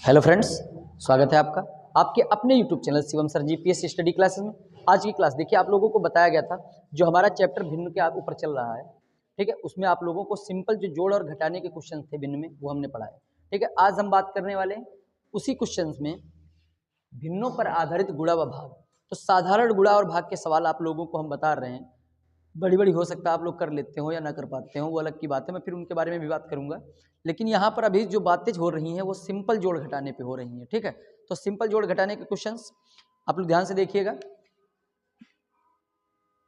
Hello friends, स्वागत है आपका आपके अपने YouTube channel Shivam sir GPS study classes में। आज की क्लास देखिए, आप लोगों को बताया गया था जो हमारा चैप्टर भिन्न के ऊपर चल रहा है, ठीक है। उसमें आप लोगों को सिंपल जो जोड़ और घटाने के क्वेश्चन थे भिन्न में, वो हमने पढ़ा है, ठीक है। आज हम बात करने वाले हैं उसी क्वेश्चन में भिन्नों पर आधारित गुणा व भाग। तो साधारण गुणा और भाग के सवाल आप लोगों को हम बता रहे हैं। बड़ी बड़ी हो सकता है आप लोग कर लेते हो या ना कर पाते हो, वो अलग की बात है, मैं फिर उनके बारे में भी बात करूंगा। लेकिन यहाँ पर अभी जो बातें हो रही हैं वो सिंपल जोड़ घटाने पे हो रही हैं, ठीक है। तो सिंपल जोड़ घटाने के क्वेश्चंस आप लोग ध्यान से देखिएगा।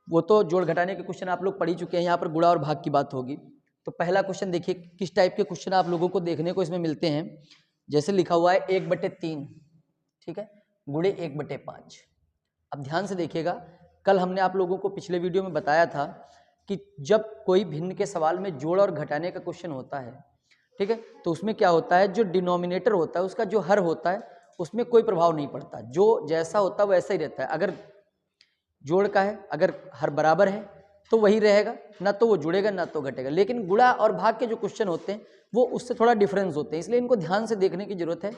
वो तो जोड़ घटाने के क्वेश्चन आप लोग पढ़ ही चुके हैं, यहाँ पर गुणा और भाग की बात होगी। तो पहला क्वेश्चन देखिए किस टाइप के क्वेश्चन आप लोगों को देखने को इसमें मिलते हैं। जैसे लिखा हुआ है 1/3, ठीक है, गुणे 1/5। अब ध्यान से देखिएगा, कल हमने आप लोगों को पिछले वीडियो में बताया था कि जब कोई भिन्न के सवाल में जोड़ और घटाने का क्वेश्चन होता है, ठीक है, तो उसमें क्या होता है, जो डिनोमिनेटर होता है उसका जो हर होता है उसमें कोई प्रभाव नहीं पड़ता, जो जैसा होता है वैसा ही रहता है। अगर जोड़ का है, अगर हर बराबर है तो वही रहेगा, ना तो वो जुड़ेगा ना तो घटेगा। लेकिन गुणा और भाग के जो क्वेश्चन होते हैं वो उससे थोड़ा डिफरेंस होते हैं, इसलिए इनको ध्यान से देखने की जरूरत है।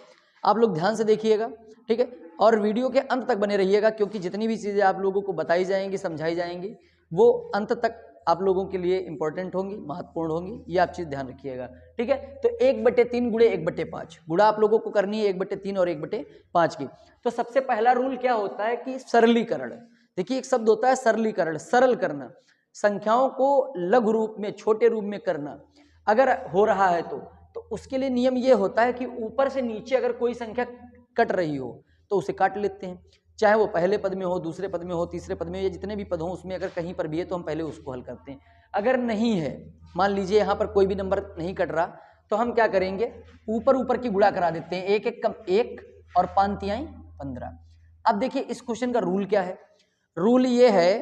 आप लोग ध्यान से देखिएगा, ठीक है, और वीडियो के अंत तक बने रहिएगा, क्योंकि जितनी भी चीज़ें आप लोगों को बताई जाएंगी, समझाई जाएंगी, वो अंत तक आप लोगों के लिए इंपॉर्टेंट होंगी, महत्वपूर्ण होंगी, ये आप चीज़ ध्यान रखिएगा, ठीक है। तो 1/3 गुणे 1/5 गुणा आप लोगों को करनी है 1/3 और 1/5 की। तो सबसे पहला रूल क्या होता है कि सरलीकरण। देखिए एक शब्द होता है सरलीकरण, सरल करना, संख्याओं को लघु रूप में, छोटे रूप में करना। अगर हो रहा है तो उसके लिए नियम ये होता है कि ऊपर से नीचे अगर कोई संख्या कट रही हो तो उसे काट लेते हैं, चाहे वो पहले पद में हो, दूसरे पद में हो, तीसरे पद में हो, या जितने भी पद हो उसमें अगर कहीं पर भी है तो हम पहले उसको हल करते हैं। अगर नहीं है, मान लीजिए यहाँ पर कोई भी नंबर नहीं कट रहा, तो हम क्या करेंगे, ऊपर ऊपर की गुणा करा देते हैं, एक एक कम एक और 5 तिहाई 15। अब देखिए इस क्वेश्चन का रूल क्या है। रूल ये है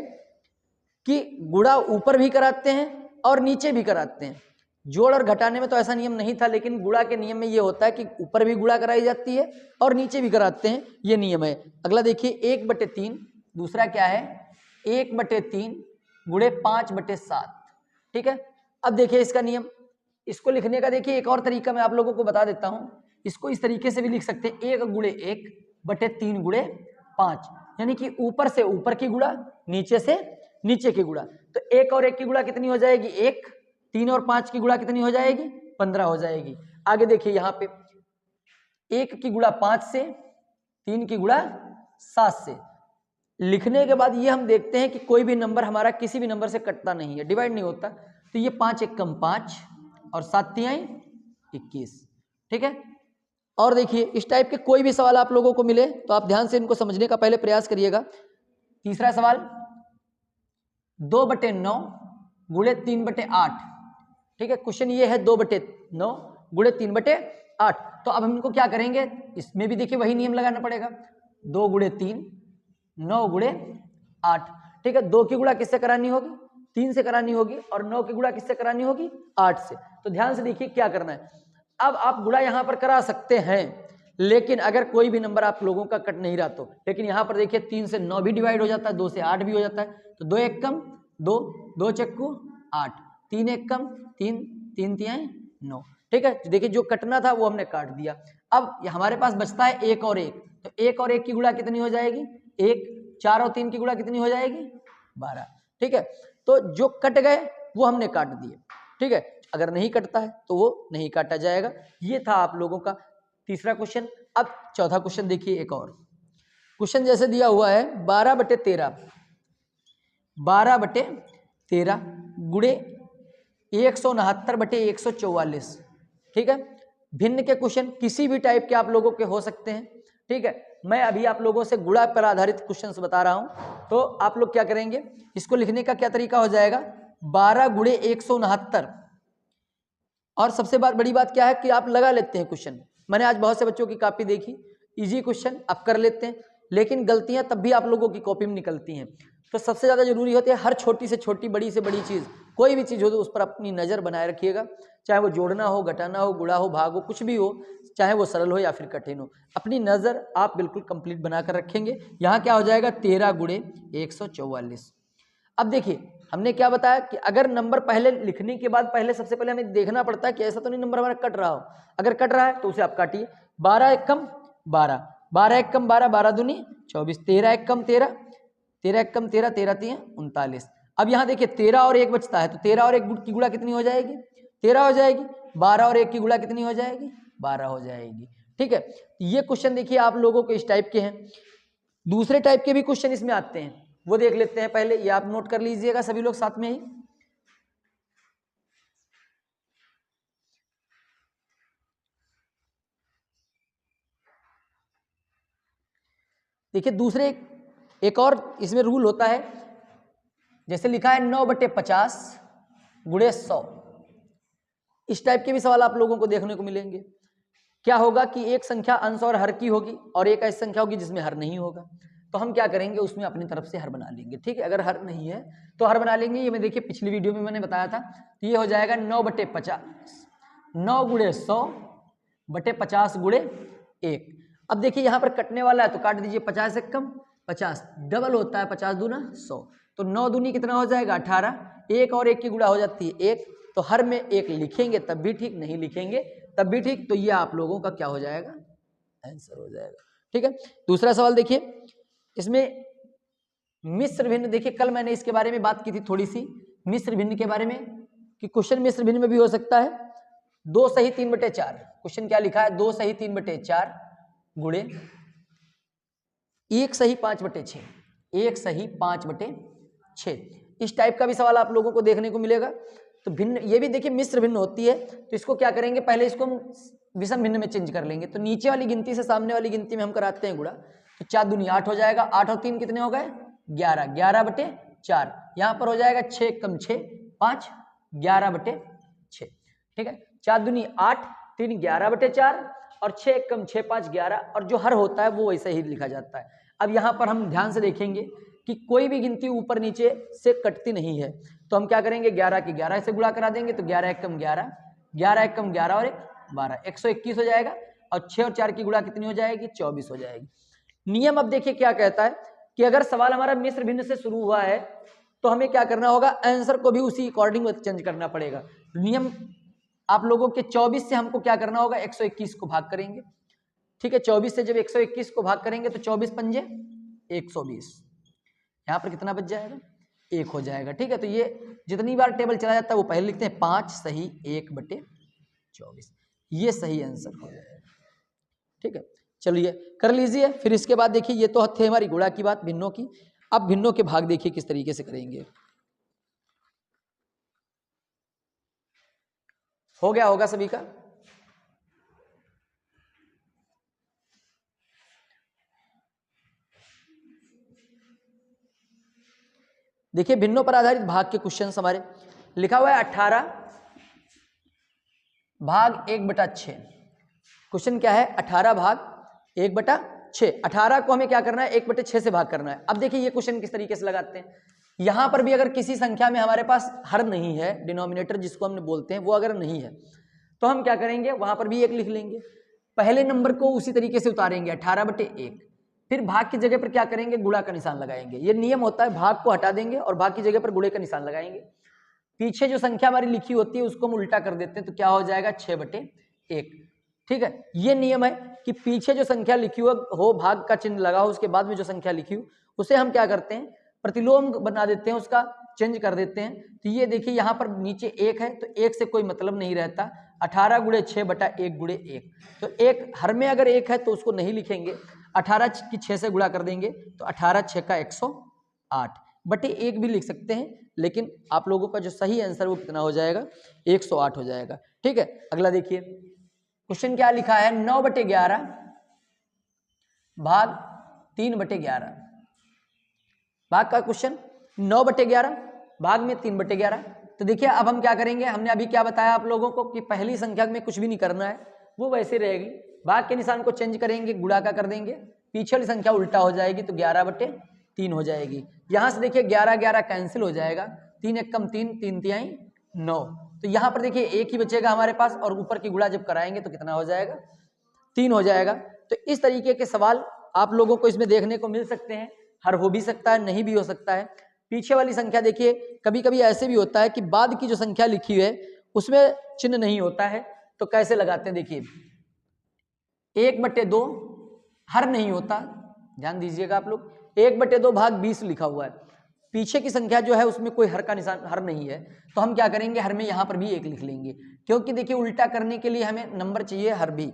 कि गुणा ऊपर भी कराते हैं और नीचे भी कराते हैं। जोड़ और घटाने में तो ऐसा नियम नहीं था, लेकिन गुणा के नियम में ये होता है कि ऊपर भी गुणा कराई जाती है और नीचे भी कराते हैं, ये नियम है। अगला देखिए 1/3, दूसरा क्या है 1/3 गुणे 5/7, ठीक है। अब देखिए इसका नियम, इसको लिखने का देखिए एक और तरीका मैं आप लोगों को बता देता हूं। इसको इस तरीके से भी लिख सकते हैं, 1/1/3 गुणे 5, यानी कि ऊपर से ऊपर की गुणा, नीचे से नीचे की गुणा। तो 1 और 1 की गुणा कितनी हो जाएगी 1, 3 और 5 की गुणा कितनी हो जाएगी 15 हो जाएगी। आगे देखिए यहाँ पे 1 की गुणा 5 से, 3 की गुणा 7 से। लिखने के बाद ये हम देखते हैं कि कोई भी नंबर हमारा किसी भी नंबर से कटता नहीं है, डिवाइड नहीं होता। तो ये 5 एकम 5 और 7 तिहाई 21, ठीक है। और देखिए इस टाइप के कोई भी सवाल आप लोगों को मिले तो आप ध्यान से इनको समझने का पहले प्रयास करिएगा। तीसरा सवाल 2/9 गुणे 3/8, ठीक है। क्वेश्चन ये है 2/9 गुणे 3/8। तो अब हम इनको क्या करेंगे, इसमें भी देखिए वही नियम लगाना पड़ेगा, 2 गुणे 3 9 गुणे 8, ठीक है। 2 की गुणा किससे करानी होगी 3 से करानी होगी, और 9 की गुणा किससे करानी होगी 8 से। तो ध्यान से देखिए क्या करना है। अब आप गुणा यहां पर करा सकते हैं, लेकिन अगर कोई भी नंबर आप लोगों का कट नहीं रहा तो, लेकिन यहां पर देखिए 3 से 9 भी डिवाइड हो जाता है, 2 से 8 भी हो जाता है। तो 2 एक कम 2, 2 चक्कू 8, 3 एक कम 3, 3 तिहाई 9, ठीक है। देखिए जो कटना था वो हमने काट दिया। अब हमारे पास बचता है 1 और 1, तो 1 और 1 की गुणा कितनी हो जाएगी 1, 4 और 3 की गुणा कितनी हो जाएगी 12, ठीक है। तो जो कट गए वो हमने काट दिए, ठीक है। अगर नहीं कटता है तो वो नहीं काटा जाएगा। ये था आप लोगों का तीसरा क्वेश्चन। अब चौथा क्वेश्चन देखिए, एक और क्वेश्चन जैसे दिया हुआ है 12/13 गुणे 169/144, ठीक है। भिन्न के क्वेश्चन किसी भी टाइप के आप लोगों के हो सकते हैं, ठीक है। मैं अभी आप लोगों से गुणा पर आधारित क्वेश्चंस बता रहा हूं। तो आप लोग क्या करेंगे, इसको लिखने का क्या तरीका हो जाएगा 12 गुणे 169। और सबसे बड़ी बात क्या है कि आप लगा लेते हैं क्वेश्चन। मैंने आज बहुत से बच्चों की कॉपी देखी, इजी क्वेश्चन आप कर लेते हैं, लेकिन गलतियां तब भी आप लोगों की कॉपी में निकलती हैं। तो सबसे ज़्यादा जरूरी होती है हर छोटी से छोटी, बड़ी से बड़ी चीज़, कोई भी चीज़ हो तो उस पर अपनी नज़र बनाए रखिएगा। चाहे वो जोड़ना हो, घटाना हो, गुणा हो, भाग हो, कुछ भी हो, चाहे वो सरल हो या फिर कठिन हो, अपनी नज़र आप बिल्कुल कंप्लीट बनाकर रखेंगे। यहाँ क्या हो जाएगा 13 गुणे 144। अब देखिए हमने क्या बताया कि अगर नंबर पहले लिखने के बाद पहले सबसे पहले हमें देखना पड़ता है कि ऐसा तो नहीं नंबर हमारा कट रहा हो। अगर कट रहा है तो उसे आप काटिए, 12 एक कम 12, 12 एक कम 12, 12 दूनी 24, 13 एक कम 13, 13 एक कम 13, 13 3 39। अब यहाँ देखिए 13 और 1 बचता है, तो 13 और 1 की गुणा कितनी हो जाएगी? 13 हो जाएगी। 12 और 1 की गुणा कितनी हो जाएगी? 12 हो जाएगी। ठीक है, ये क्वेश्चन देखिए आप लोगों को इस टाइप के हैं। दूसरे टाइप के भी क्वेश्चन इसमें आते हैं, वो देख लेते हैं पहले। ये आप नोट कर लीजिएगा सभी लोग साथ में ही। देखिए दूसरे एक और इसमें रूल होता है, जैसे लिखा है 9/50 गुणे 100। इस टाइप के भी सवाल आप लोगों को देखने को मिलेंगे। क्या होगा कि एक संख्या अंश और हर की होगी और एक ऐसी संख्या होगी जिसमें हर नहीं होगा, तो हम क्या करेंगे, उसमें अपनी तरफ से हर बना लेंगे। ठीक है, अगर हर नहीं है तो हर बना लेंगे। ये मैं देखिए पिछली वीडियो में मैंने बताया था, तो ये हो जाएगा 9/50, 9 गुणे 100 बटे 50 गुणे 1। अब देखिए यहाँ पर कटने वाला है तो काट दीजिए, 50 से कम 50, डबल होता है 50 दूना 100, तो 9 दूनी कितना हो जाएगा 18, 1 और 1 की गुणा हो जाती है 1, तो हर में 1 लिखेंगे तब भी ठीक, नहीं लिखेंगे तब भी ठीक। तो ये आप लोगों का क्या हो जाएगा, आंसर हो जाएगा। ठीक है, दूसरा सवाल देखिए, इसमें मिश्र भिन्न। देखिए कल मैंने इसके बारे में बात की थी थोड़ी सी, मिश्र भिन्न के बारे में, कि क्वेश्चन मिश्र भिन्न में भी हो सकता है। 2 सही 3/4, क्वेश्चन क्या लिखा है, 2 सही 3/4 गुणे 1 सही 5/6, 1 सही 5/6। इस टाइप का भी सवाल आप लोगों को देखने को मिलेगा। तो भिन्न, ये भी देखिए मिश्र भिन्न होती है, तो इसको क्या करेंगे, पहले इसको हम विषम भिन्न में चेंज कर लेंगे। तो नीचे वाली गिनती से सामने वाली गिनती में हम कराते हैं गुणा, तो 4 दूनी 8 हो जाएगा, 8 और 3 कितने हो गए 11, 11/4। यहाँ पर हो जाएगा 6 कम 6 5, 11/6। ठीक है, 4 दूनी 8, 3 11/4 और 6 कम 6 5 11, और जो हर होता है वो वैसे ही लिखा जाता है। अब यहाँ पर हम ध्यान से देखेंगे कि कोई भी गिनती ऊपर नीचे से कटती नहीं है, तो हम क्या करेंगे, 11 की 11 से गुणा करा देंगे, तो 11 एक कम 11, 11 एक कम 11 और 1 12, 121 हो जाएगा। और 6 और 4 की गुणा कितनी हो जाएगी, 24 हो जाएगी। नियम अब देखिए क्या कहता है कि अगर सवाल हमारा मिश्र भिन्न से शुरू हुआ है तो हमें क्या करना होगा, आंसर को भी उसी अकॉर्डिंग चेंज करना पड़ेगा। नियम आप लोगों के 24 से हमको क्या करना होगा, 121 को भाग करेंगे। ठीक है, 24 से जब 121 को भाग करेंगे तो 24 पंजे 120, यहाँ पर कितना बच जाएगा, 1 हो जाएगा। ठीक है, तो ये जितनी बार टेबल चला जाता है वो पहले लिखते हैं, 5 सही 1/24, ये सही आंसर हो जाएगा। ठीक है, चलिए कर लीजिए। फिर इसके बाद देखिए, ये तो थे हमारी गुणा की बात, भिन्नों की। अब भिन्नों के भाग देखिए किस तरीके से करेंगे। हो गया होगा सभी का। देखिए भिन्नों पर आधारित भाग के क्वेश्चन हमारे लिखा हुआ है 18 भाग 1/6। क्वेश्चन क्या है, 18 भाग 1/6। 18 को हमें क्या करना है, 1/6 से भाग करना है। अब देखिए ये क्वेश्चन किस तरीके से लगाते हैं। यहां पर भी अगर किसी संख्या में हमारे पास हर नहीं है, डिनोमिनेटर जिसको हमने बोलते हैं, वो अगर नहीं है तो हम क्या करेंगे, वहां पर भी 1 लिख लेंगे। पहले नंबर को उसी तरीके से उतारेंगे 18/1, फिर भाग की जगह पर क्या करेंगे, गुणा का निशान लगाएंगे। ये नियम होता है, भाग को हटा देंगे और भाग की जगह पर गुणे का निशान लगाएंगे। पीछे जो संख्या हमारी लिखी होती है उसको हम उल्टा कर देते हैं, तो क्या हो जाएगा 6/1। ठीक है, ये नियम है कि पीछे जो संख्या लिखी हो भाग का चिन्ह लगा हो, उसके बाद में जो संख्या लिखी हो उसे हम क्या करते हैं, प्रतिलोम बना देते हैं, उसका चेंज कर देते हैं। तो ये देखिए यहाँ पर नीचे 1 है तो 1 से कोई मतलब नहीं रहता, 18 गुणे 6/1 गुणे 1, तो 1 हर में अगर 1 है तो उसको नहीं लिखेंगे, 18 की 6 से गुणा कर देंगे तो 18 6 का 108 बटे 1 भी लिख सकते हैं, लेकिन आप लोगों का जो सही आंसर वो कितना हो जाएगा, 108 हो जाएगा। ठीक है, अगला देखिए क्वेश्चन क्या लिखा है, 9/11 भाग 3/11। भाग का क्वेश्चन 9/11 भाग में 3/11। तो देखिए अब हम क्या करेंगे, हमने अभी क्या बताया आप लोगों को कि पहली संख्या में कुछ भी नहीं करना है, वो वैसे रहेगी। भाग के निशान को चेंज करेंगे, गुणा का कर देंगे, पीछे वाली संख्या उल्टा हो जाएगी तो 11/3 हो जाएगी। यहां से देखिए 11 11 कैंसिल हो जाएगा, 3 1 कम 3, 3 तिहाई 9, तो यहाँ पर देखिए 1 ही बचेगा हमारे पास, और ऊपर की गुणा जब कराएंगे तो कितना हो जाएगा, 3 हो जाएगा। तो इस तरीके के सवाल आप लोगों को इसमें देखने को मिल सकते हैं। हर हो भी सकता है, नहीं भी हो सकता है। पीछे वाली संख्या देखिए, कभी कभी ऐसे भी होता है कि बाद की जो संख्या लिखी है उसमें चिन्ह नहीं होता है, तो कैसे लगाते हैं देखिए, 1/2 हर नहीं होता, ध्यान दीजिएगा आप लोग, 1/2 भाग 20 लिखा हुआ है, पीछे की संख्या जो है उसमें कोई हर का निशान, हर नहीं है, तो हम क्या करेंगे, हर में यहाँ पर भी 1 लिख लेंगे, क्योंकि देखिए उल्टा करने के लिए हमें नंबर चाहिए हर भी,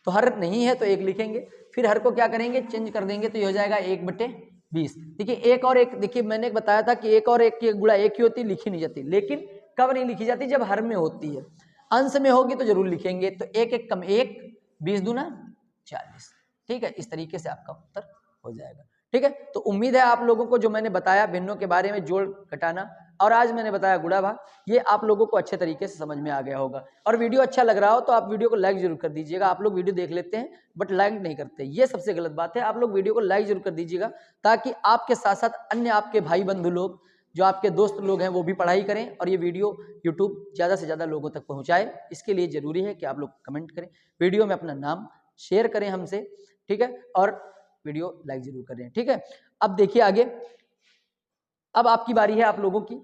तो हर नहीं है तो 1 लिखेंगे, फिर हर को क्या करेंगे, चेंज कर देंगे, तो ये हो जाएगा 1/20। देखिए एक और एक, देखिए मैंने बताया था कि एक और एक की गुणा एक ही होती, लिखी नहीं जाती, लेकिन कब नहीं लिखी जाती, जब हर में होती है, अंश में होगी तो जरूर लिखेंगे, तो 1 1 कम 1, 20 दूना 40, ठीक है, इस तरीके से आपका उत्तर हो जाएगा, ठीक है। तो उम्मीद है आप लोगों को जो मैंने बताया भिन्नों के बारे में, जोड़ घटाना, और आज मैंने बताया गुणा भाग, ये आप लोगों को अच्छे तरीके से समझ में आ गया होगा, और वीडियो अच्छा लग रहा हो तो आप वीडियो को लाइक जरूर कर दीजिएगा। आप लोग वीडियो देख लेते हैं बट लाइक नहीं करते, ये सबसे गलत बात है, आप लोग वीडियो को लाइक जरूर कर दीजिएगा, ताकि आपके साथ साथ अन्य आपके भाई बंधु लोग, जो आपके दोस्त लोग हैं, वो भी पढ़ाई करें, और ये वीडियो यूट्यूब ज़्यादा से ज़्यादा लोगों तक पहुँचाए। इसके लिए ज़रूरी है कि आप लोग कमेंट करें, वीडियो में अपना नाम शेयर करें हमसे, ठीक है, और वीडियो लाइक जरूर करें, ठीक है। अब देखिए आगे, अब आपकी बारी है, आप लोगों की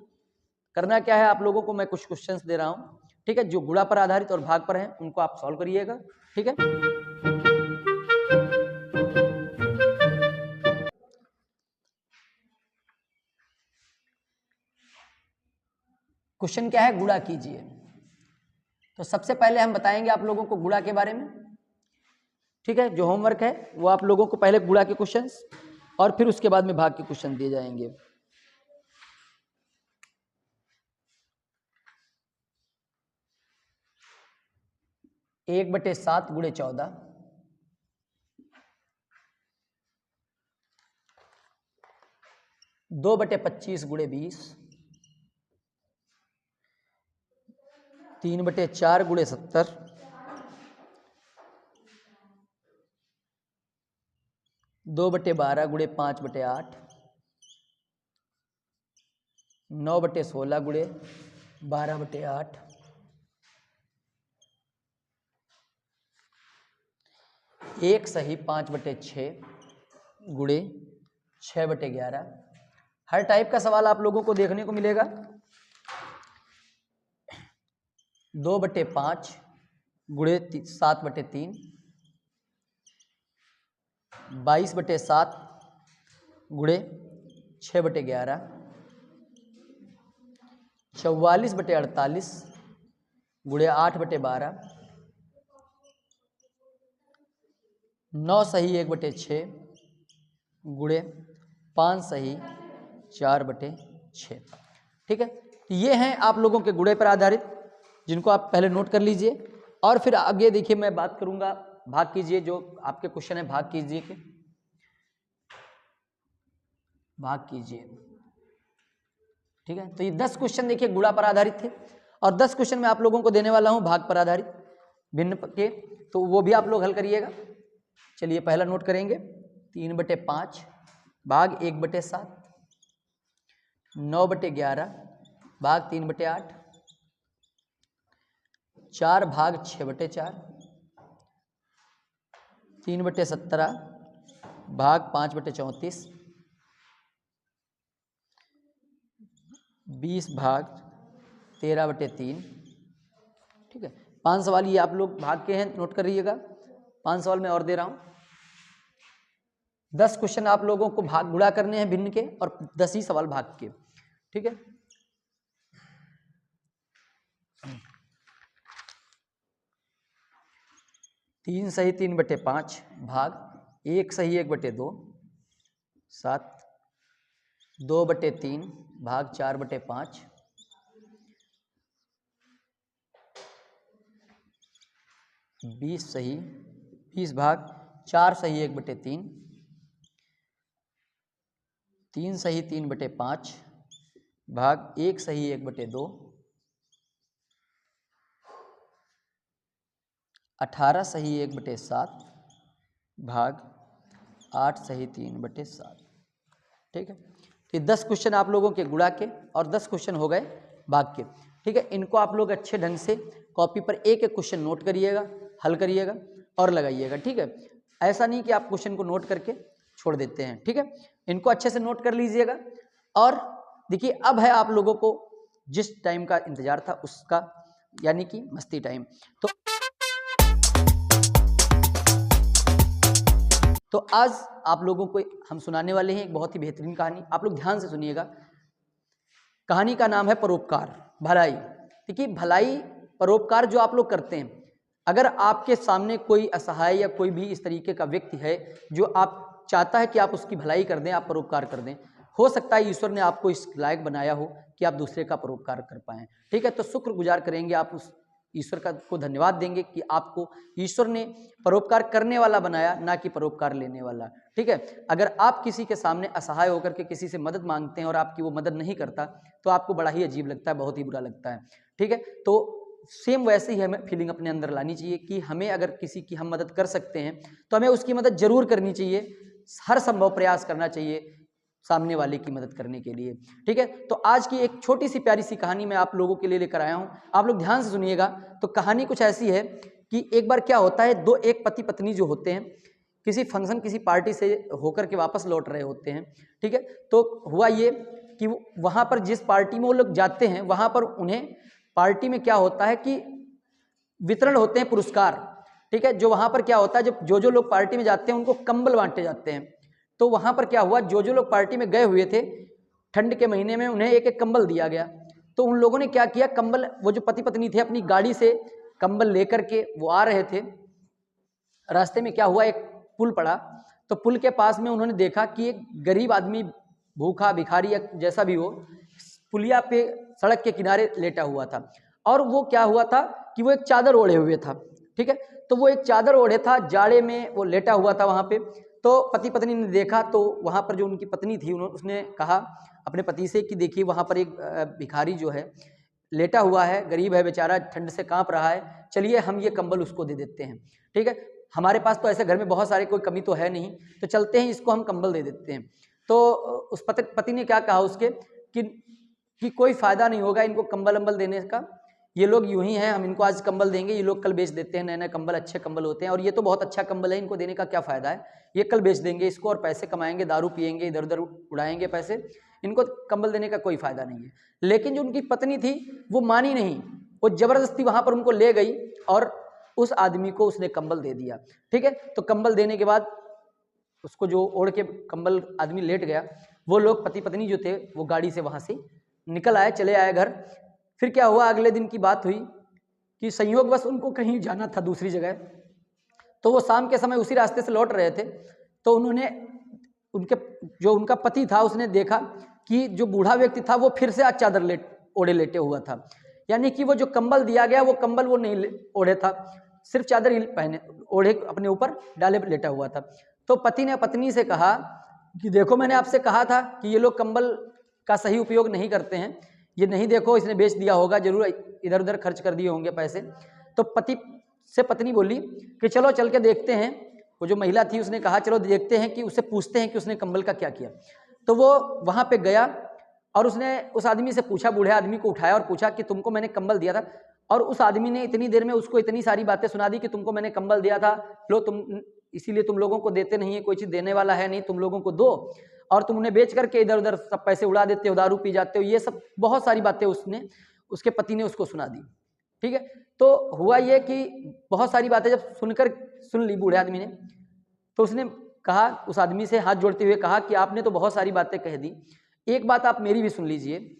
करना क्या है, आप लोगों को मैं कुछ क्वेश्चंस दे रहा हूं, ठीक है, जो गुणा पर आधारित और भाग पर हैं, उनको आप सॉल्व करिएगा, ठीक है। क्वेश्चन क्या है, गुणा कीजिए। तो सबसे पहले हम बताएंगे आप लोगों को गुणा के बारे में, ठीक है, जो होमवर्क है वो आप लोगों को पहले गुणा के क्वेश्चंस, और फिर उसके बाद में भाग के क्वेश्चन दिए जाएंगे। 1/7 गुणे 14, 2/25 गुणे 20, 3/4 गुणे 70, 2/12 गुणे 5/8, 9/16 गुणे 12/8, 1 सही 5/6 गुणे 6/11। हर टाइप का सवाल आप लोगों को देखने को मिलेगा। 2/5 गुणे 7/3, 22/7 गुणे 6/11, 44/48 गुणे 8/12, 9 सही 1/6 गुणे 5 सही 4/6, ठीक है। तो ये हैं आप लोगों के गुणे पर आधारित, जिनको आप पहले नोट कर लीजिए, और फिर आगे देखिए मैं बात करूंगा भाग कीजिए, जो आपके क्वेश्चन है भाग कीजिए के, भाग कीजिए, ठीक है। तो ये 10 क्वेश्चन देखिए गुणा पर आधारित थे, और 10 क्वेश्चन मैं आप लोगों को देने वाला हूं भाग पर आधारित भिन्न के, तो वो भी आप लोग हल करिएगा। चलिए पहला नोट करेंगे, 3/5 भाग 1/7, 9/11 भाग 3/8, 4 भाग 6/4, 3/17 भाग 5/34, 20 भाग 13/3, ठीक है। 5 सवाल ये आप लोग भाग के हैं, नोट कर रहिएगा। 5 सवाल मैं और दे रहा हूं, 10 क्वेश्चन आप लोगों को भाग गुणा करने हैं भिन्न के, और 10 ही सवाल भाग के, ठीक है। तीन सही 3/5 भाग 1 सही 1/2, 7, 2/3 भाग 4/5, 20 सही 20 भाग 4 सही 1/3, 3 सही 3/5 भाग 1 सही 1/2, 18 सही 1/7 भाग 8 सही 3/7, ठीक है। तो 10 क्वेश्चन आप लोगों के गुणा के, और 10 क्वेश्चन हो गए भाग के, ठीक है। इनको आप लोग अच्छे ढंग से कॉपी पर एक एक क्वेश्चन नोट करिएगा, हल करिएगा और लगाइएगा, ठीक है। ऐसा नहीं कि आप क्वेश्चन को नोट करके छोड़ देते हैं, ठीक है। इनको अच्छे से नोट कर लीजिएगा। और देखिए अब है आप लोगों को जिस टाइम का इंतजार था उसका, यानी कि मस्ती टाइम। तो तो आज आप लोगों को हम सुनाने वाले हैं एक बहुत ही बेहतरीन कहानी। आप लोग ध्यान से सुनिएगा। कहानी का नाम है परोपकार, भलाई। देखिए, भलाई परोपकार जो आप लोग करते हैं, अगर आपके सामने कोई असहाय या कोई भी इस तरीके का व्यक्ति है जो आप चाहता है कि आप उसकी भलाई कर दें, आप परोपकार कर दें, हो सकता है ईश्वर ने आपको इस लायक बनाया हो कि आप दूसरे का परोपकार कर पाएं। ठीक है, तो शुक्रगुजार करेंगे, आप उस ईश्वर का को धन्यवाद देंगे कि आपको ईश्वर ने परोपकार करने वाला बनाया, ना कि परोपकार लेने वाला। ठीक है, अगर आप किसी के सामने असहाय होकर के किसी से मदद मांगते हैं और आपकी वो मदद नहीं करता, तो आपको बड़ा ही अजीब लगता है, बहुत ही बुरा लगता है। ठीक है, तो सेम वैसे ही हमें फीलिंग अपने अंदर लानी चाहिए कि हमें अगर किसी की हम मदद कर सकते हैं तो हमें उसकी मदद जरूर करनी चाहिए, हर संभव प्रयास करना चाहिए सामने वाले की मदद करने के लिए। ठीक है, तो आज की एक छोटी सी प्यारी सी कहानी मैं आप लोगों के लिए लेकर आया हूं। आप लोग ध्यान से सुनिएगा। तो कहानी कुछ ऐसी है कि एक बार क्या होता है, एक पति पत्नी जो होते हैं किसी फंक्शन, किसी पार्टी से होकर के वापस लौट रहे होते हैं। ठीक है, तो हुआ ये कि वहां पर जिस पार्टी में वो लोग जाते हैं, वहां पर उन्हें पार्टी में क्या होता है कि वितरण होते हैं पुरस्कार। ठीक है, जो वहां पर क्या होता है, जब जो लोग पार्टी में जाते हैं उनको कंबल बांटे जाते हैं। तो वहां पर क्या हुआ, जो लोग पार्टी में गए हुए थे, ठंड के महीने में उन्हें एक एक कंबल दिया गया। तो उन लोगों ने क्या किया, कंबल, वो जो पति पत्नी थे अपनी गाड़ी से कंबल लेकर के वो आ रहे थे। रास्ते में क्या हुआ, एक पुल पड़ा, तो पुल के पास में उन्होंने देखा कि एक गरीब आदमी, भूखा भिखारी या जैसा भी हो, पुलिया पे सड़क के किनारे लेटा हुआ था। और वो क्या हुआ था कि वो एक चादर ओढ़े हुए था। ठीक है, तो वो एक चादर ओढ़े था, जाड़े में वो लेटा हुआ था वहां पे। तो पति पत्नी ने देखा, तो वहां पर जो उनकी पत्नी थी उसने कहा अपने पति से कि देखिए वहां पर एक भिखारी जो है लेटा हुआ है, गरीब है बेचारा, ठंड से कांप रहा है, चलिए हम ये कंबल उसको दे देते हैं। ठीक है, हमारे पास तो ऐसे घर में बहुत सारे, कोई कमी तो है नहीं, तो चलते हैं इसको हम कंबल दे देते हैं। तो उस पति ने क्या कहा उसके कि कोई फायदा नहीं होगा इनको कंबल अंबल देने का, ये लोग यूं ही हैं, हम इनको आज कंबल देंगे, ये लोग कल बेच देते हैं, नए नए कंबल, अच्छे कंबल होते हैं, और ये तो बहुत अच्छा कंबल है, इनको देने का क्या फायदा है, ये कल बेच देंगे इसको और पैसे कमाएंगे, दारू पिएंगे, इधर उधर उड़ाएंगे पैसे, इनको कंबल देने का कोई फायदा नहीं है। लेकिन जो उनकी पत्नी थी वो मानी नहीं, वो जबरदस्ती वहां पर उनको ले गई और उस आदमी को उसने कंबल दे दिया। ठीक है, तो कंबल देने के बाद उसको जो ओढ़ के कंबल आदमी लेट गया, वो लोग पति पत्नी जो थे वो गाड़ी से वहां से निकल आए, चले आए घर। फिर क्या हुआ, अगले दिन की बात हुई कि संयोगवश उनको कहीं जाना था दूसरी जगह, तो वो शाम के समय उसी रास्ते से लौट रहे थे। तो उन्होंने उनका पति था, उसने देखा कि जो बूढ़ा व्यक्ति था वो फिर से आज चादर ओढ़े लेटे हुआ था, यानी कि वो जो कंबल दिया गया वो कंबल वो नहीं ओढ़े था, सिर्फ चादर ही पहने ओढ़े अपने ऊपर डाले लेटा हुआ था। तो पति ने पत्नी से कहा कि देखो मैंने आपसे कहा था कि ये लोग कंबल का सही उपयोग नहीं करते हैं, ये नहीं, देखो इसने बेच दिया होगा, जरूर इधर उधर खर्च कर दिए होंगे पैसे। तो पति से पत्नी बोली कि चलो चल के देखते हैं। वो जो महिला थी उसने कहा चलो देखते हैं, कि उससे पूछते हैं कि उसने कंबल का क्या किया। तो वो वहां पे गया और उसने उस आदमी से पूछा, बूढ़े आदमी को उठाया और पूछा कि तुमको मैंने कंबल दिया था। और उस आदमी ने इतनी देर में उसको इतनी सारी बातें सुना दी कि तुमको मैंने कंबल दिया था, लो तुम, इसीलिए तुम लोगों को देते नहीं है, कोई चीज देने वाला है नहीं, तुम लोगों को दो, और तुम उन्हें बेच करके इधर उधर सब पैसे उड़ा देते हो, दारू पी जाते हो, ये सब बहुत सारी बातें उसके पति ने उसको सुना दी। ठीक है, तो हुआ ये कि बहुत सारी बातें जब सुन ली बूढ़े आदमी ने, तो उसने कहा, उस आदमी से हाथ जोड़ते हुए कहा कि आपने तो बहुत सारी बातें कह दी, एक बात आप मेरी भी सुन लीजिए,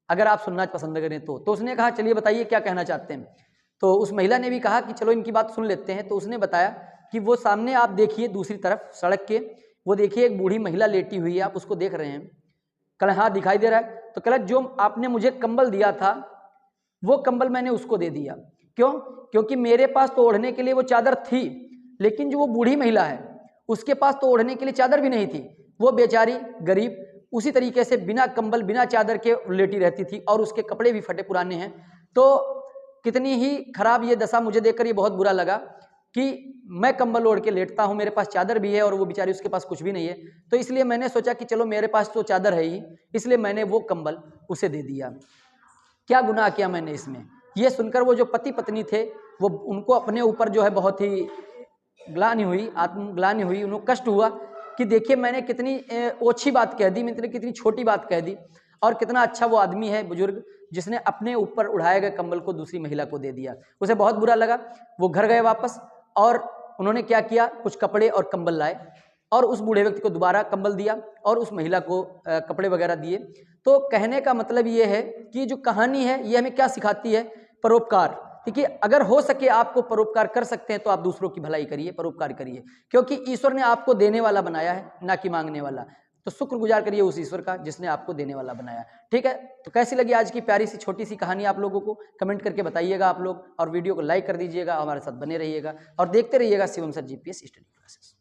अगर आप सुनना पसंद करें तो। उसने कहा चलिए बताइए क्या कहना चाहते हैं। तो उस महिला ने भी कहा कि चलो इनकी बात सुन लेते हैं। तो उसने बताया कि वो सामने आप देखिए दूसरी तरफ सड़क के, वो देखिए एक बूढ़ी महिला लेटी हुई है, आप उसको देख रहे हैं। कल हाँ दिखाई दे रहा है। तो कल जो आपने मुझे कंबल दिया था वो कंबल मैंने उसको दे दिया। क्यों? क्योंकि मेरे पास तो ओढ़ने के लिए वो चादर थी, लेकिन जो वो बूढ़ी महिला है उसके पास तो ओढ़ने के लिए चादर भी नहीं थी, वो बेचारी गरीब उसी तरीके से बिना कंबल बिना चादर के लेटी रहती थी, और उसके कपड़े भी फटे पुराने हैं। तो कितनी ही खराब ये दशा, मुझे देखकर ये बहुत बुरा लगा कि मैं कंबल ओढ़ के लेटता हूँ, मेरे पास चादर भी है और वो बेचारी उसके पास कुछ भी नहीं है। तो इसलिए मैंने सोचा कि चलो मेरे पास तो चादर है ही, इसलिए मैंने वो कंबल उसे दे दिया। क्या गुनाह किया मैंने इसमें? ये सुनकर वो जो पति पत्नी थे वो, उनको अपने ऊपर जो है बहुत ही ग्लानि हुई, आत्मग्लानि हुई, उन्हें कष्ट हुआ कि देखिए मैंने कितनी ओछी बात कह दी, मैंने कितनी छोटी बात कह दी, और कितना अच्छा वो आदमी है बुजुर्ग जिसने अपने ऊपर उड़ाए गए कंबल को दूसरी महिला को दे दिया। उसे बहुत बुरा लगा। वो घर गए वापस, और उन्होंने क्या किया, कुछ कपड़े और कंबल लाए और उस बूढ़े व्यक्ति को दोबारा कंबल दिया और उस महिला को कपड़े वगैरह दिए। तो कहने का मतलब ये है कि जो कहानी है ये हमें क्या सिखाती है, परोपकार। देखिए, अगर हो सके आपको परोपकार कर सकते हैं तो आप दूसरों की भलाई करिए, परोपकार करिए, क्योंकि ईश्वर ने आपको देने वाला बनाया है, ना कि मांगने वाला। तो शुक्रगुजार करिए उस ईश्वर का जिसने आपको देने वाला बनाया। ठीक है, तो कैसी लगी आज की प्यारी सी छोटी सी कहानी आप लोगों को कमेंट करके बताइएगा आप लोग, और वीडियो को लाइक कर दीजिएगा, हमारे साथ बने रहिएगा और देखते रहिएगा Shivam sir GPS study classes.